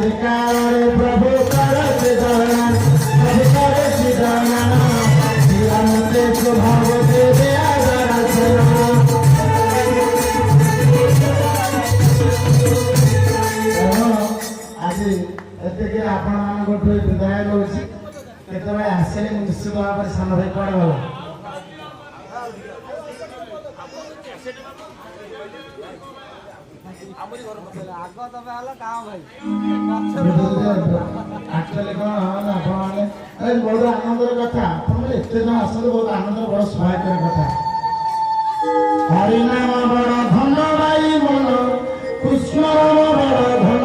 अधिकार प्रभु कर सिधाना प्रभु कर सिधाना श्रीरामते स्वभाव दे दया दर्शना आज एतिके आपण मानकठु विदाय लउछि केतबे आसेले निश्चित भाव सान भाई कोड वाला आग तबे हला गाँव भाई एक्चुअली कौन आपने बहुत आनंदर कथा तुम एते जन आसत बहुत आनंद बड़ सहायकर कथा हरिनाम बड़ धन भाई मन कृष्ण बड़